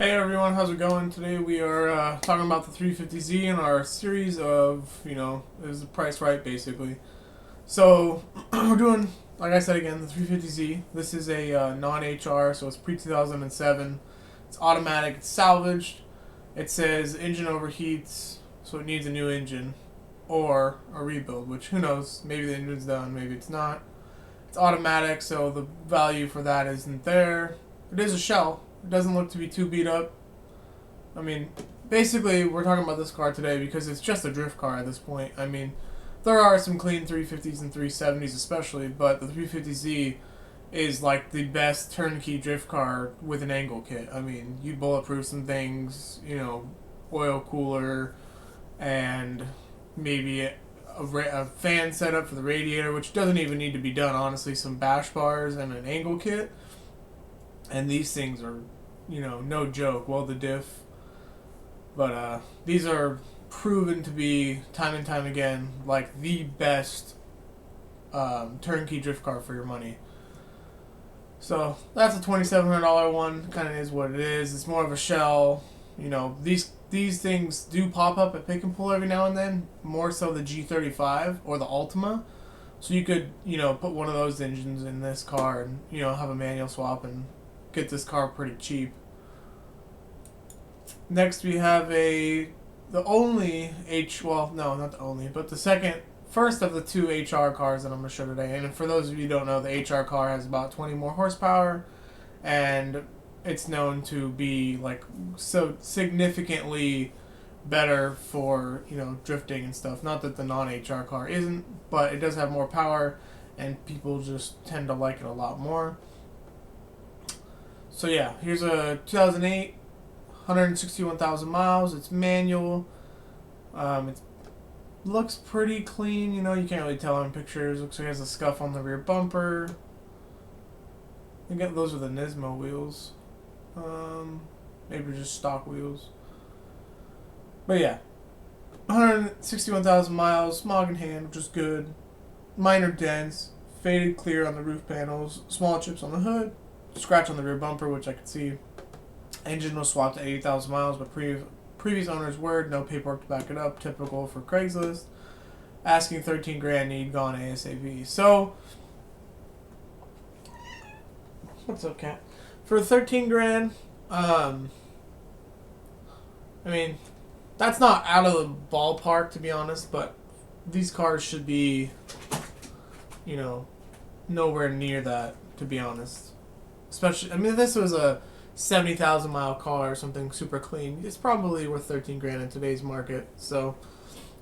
Hey everyone, how's it going? Today we are talking about the 350Z in our series of, is the price right basically. So we're doing, like I said again, the 350Z. This is a non-HR, so it's pre-2007. It's automatic, it's salvaged. It says engine overheats, so it needs a new engine or a rebuild, which who knows, maybe the engine's done, maybe it's not. It's automatic, so the value for that isn't there. It is a shell. It doesn't look to be too beat up. I mean, basically, we're talking about this car today because it's just a drift car at this point. I mean, there are some clean 350s and 370s especially, but the 350Z is like the best turnkey drift car with an angle kit. I mean, you bulletproof some things, oil cooler, and maybe a fan setup for the radiator, which doesn't even need to be done, honestly. Some bash bars and an angle kit. And these things are, no joke. Well, the diff. But these are proven to be, time and time again, like the best turnkey drift car for your money. So that's a $2,700 one. Kind of is what it is. It's more of a shell. These things do pop up at Pick and Pull every now and then. More so the G35 or the Ultima. So you could put one of those engines in this car and have a manual swap and get this car pretty cheap. Next we have the only well, no, not the only, but the first of the two HR cars that I'm going to show today. And for those of you who don't know, the HR car has about 20 more horsepower, and it's known to be like so significantly better for drifting and stuff. Not that the non-HR car isn't, but it does have more power, and people just tend to like it a lot more. So yeah, here's a 2008, 161,000 miles. It's manual. It looks pretty clean. You can't really tell in pictures. Looks like it has a scuff on the rear bumper. I think those are the Nismo wheels. Maybe just stock wheels. But yeah, 161,000 miles, smog in hand, which is good. Minor dents, faded clear on the roof panels, small chips on the hood, scratch on the rear bumper, which I could see. Engine was swapped to 80,000 miles, but previous owner's word, no paperwork to back it up, typical for Craigslist. Asking 13 grand, need gone ASAP. So, what's up, cat? For 13 grand, I mean, that's not out of the ballpark, to be honest, but these cars should be, nowhere near that, to be honest. Especially, I mean, if this was a 70,000 mile car or something super clean, it's probably worth 13 grand in today's market. So,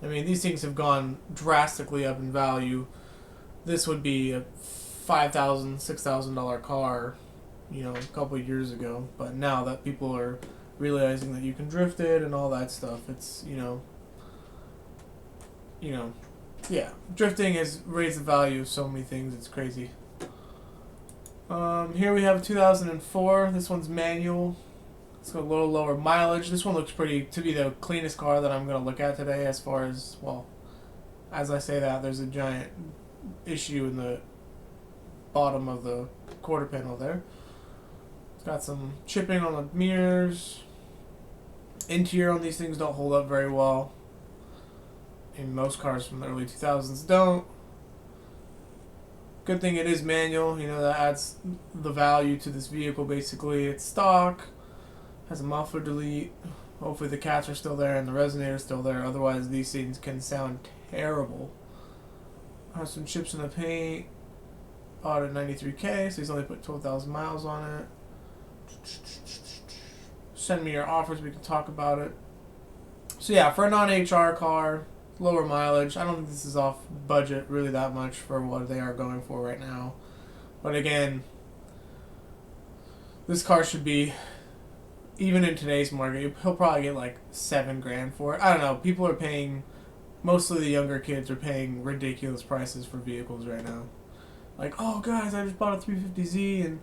I mean, these things have gone drastically up in value. This would be a $5,000, $6,000 car, a couple of years ago. But now that people are realizing that you can drift it and all that stuff, it's, yeah, drifting has raised the value of so many things. It's crazy. Here we have a 2004. This one's manual. It's got a little lower mileage. This one looks to be the cleanest car that I'm going to look at today as far as, well, as I say that, there's a giant issue in the bottom of the quarter panel there. It's got some chipping on the mirrors. Interior on these things don't hold up very well. And most cars from the early 2000s don't. Good thing it is manual, that adds the value to this vehicle basically. It's stock, has a muffler delete. Hopefully the cats are still there and the resonator is still there, otherwise these things can sound terrible. Has some chips in the paint. Bought at 93K, so he's only put 12,000 miles on it. Send me your offers, we can talk about it. So yeah, for a non-HR car, lower mileage. I don't think this is off budget really that much for what they are going for right now. But again, this car should be, even in today's market, he'll probably get like 7 grand for it. I don't know. People are paying, mostly the younger kids are paying ridiculous prices for vehicles right now. Like, oh guys, I just bought a 350Z and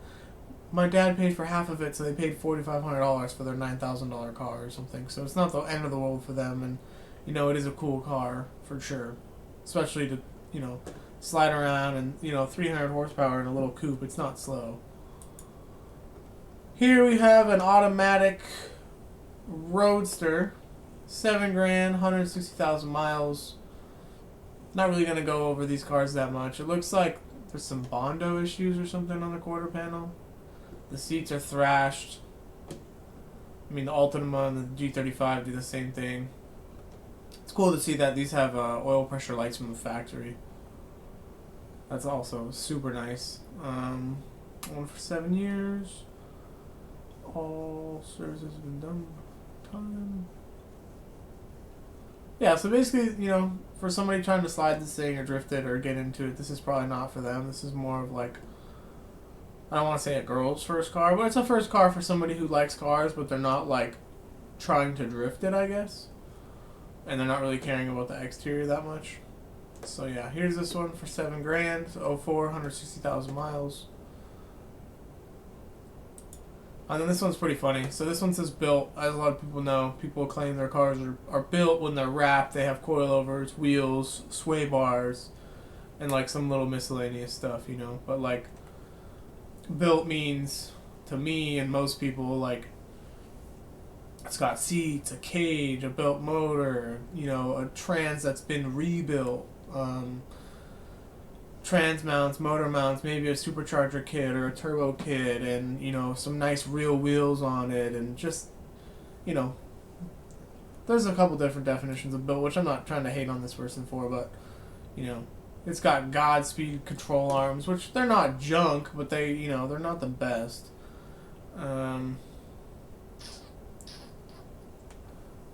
my dad paid for half of it, so they paid $4,500 for their $9,000 car or something. So it's not the end of the world for them, and it is a cool car for sure, especially to slide around and 300 horsepower in a little coupe. It's not slow. Here we have an automatic Roadster, 7 grand, 160,000 miles. Not really gonna go over these cars that much. It looks like there's some Bondo issues or something on the quarter panel. The seats are thrashed. I mean, the Altima and the G35 do the same thing. It's cool to see that these have oil pressure lights from the factory. That's also super nice. One for 7 years. All services have been done. Time. Yeah, so basically, you know, for somebody trying to slide this thing or drift it or get into it, this is probably not for them. This is more of like, I don't want to say a girl's first car, but it's a first car for somebody who likes cars, but they're not like trying to drift it, I guess. And they're not really caring about the exterior that much. So yeah, here's this one for 7 grand, 04, 160,000 miles. And then this one's pretty funny. So this one says built. As a lot of people know, people claim their cars are built when they're wrapped. They have coilovers, wheels, sway bars, and like some little miscellaneous stuff, you know. But like, built means, to me and most people, like, it's got seats, a cage, a built motor, you know, a trans that's been rebuilt, trans mounts, motor mounts, maybe a supercharger kit or a turbo kit, and, you know, some nice real wheels on it, and just, you know, there's a couple different definitions of built, which I'm not trying to hate on this person for, but, you know, it's got Godspeed control arms, which they're not junk, but they, you know, they're not the best.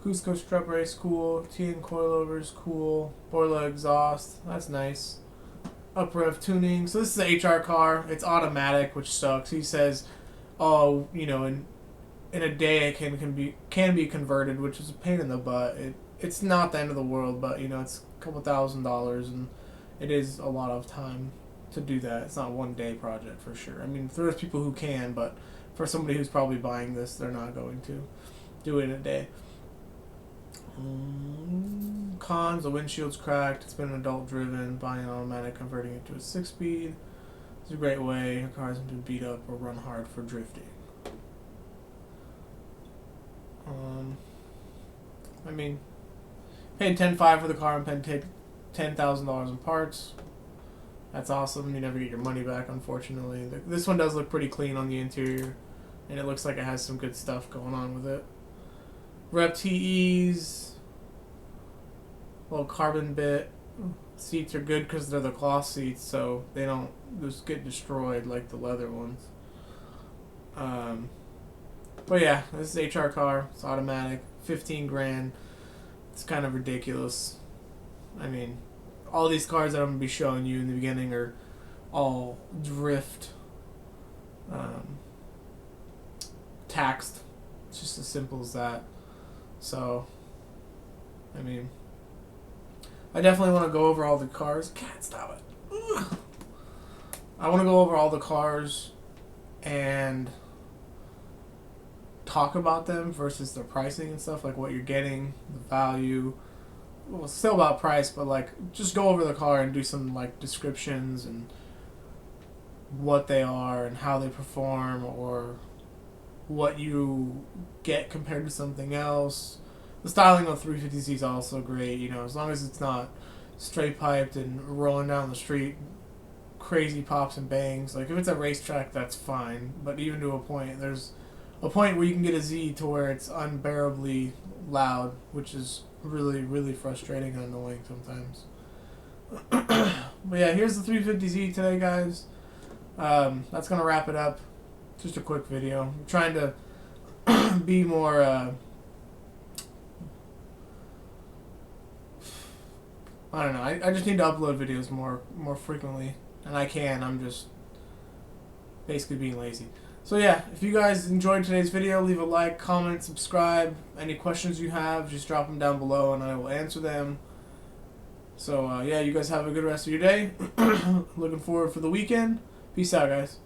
Cusco strut brace, cool. TN coilovers, cool. Borla exhaust, that's nice. Up rev tuning. So this is an HR car. It's automatic, which sucks. He says, oh, you know, in a day it can be converted, which is a pain in the butt. It's not the end of the world, but you know, it's a couple $1,000s, and it is a lot of time to do that. It's not a one-day project for sure. I mean, there's people who can, but for somebody who's probably buying this, they're not going to do it in a day. Cons, the windshield's cracked. It's been adult driven. Buying an automatic, converting it to a 6-speed. It's a great way. Your car hasn't been beat up or run hard for drifting. I mean, paid $10,500 for the car and paid $10,000 in parts. That's awesome. You never get your money back, unfortunately. This one does look pretty clean on the interior, and it looks like it has some good stuff going on with it. Rep TEs, little carbon bit. Seats are good because they're the cloth seats, so they don't just get destroyed like the leather ones. But yeah, this is HR car. It's automatic. 15 grand. It's kind of ridiculous. I mean, all these cars that I'm going to be showing you in the beginning are all drift taxed. It's just as simple as that. So, I mean, I definitely want to go over all the cars. Cat, stop it. Ugh. I want to go over all the cars and talk about them versus their pricing and stuff, like what you're getting, the value. Well, still about price, but like just go over the car and do some like descriptions and what they are and how they perform, or what you get compared to something else. The styling of 350Z is also great, you know, as long as it's not straight piped and rolling down the street, crazy pops and bangs. Like if it's a racetrack, that's fine, but even to a point, there's a point where you can get a Z to where it's unbearably loud, which is really, really frustrating and annoying sometimes. But yeah, here's the 350Z today, guys. That's gonna wrap it up. Just a quick video. I'm trying to be more I don't know. I just need to upload videos more frequently, and I can. I'm just basically being lazy. So yeah, if you guys enjoyed today's video, leave a like, comment, subscribe. Any questions you have, just drop them down below and I will answer them. So yeah, you guys have a good rest of your day. Looking forward for the weekend. Peace out, guys.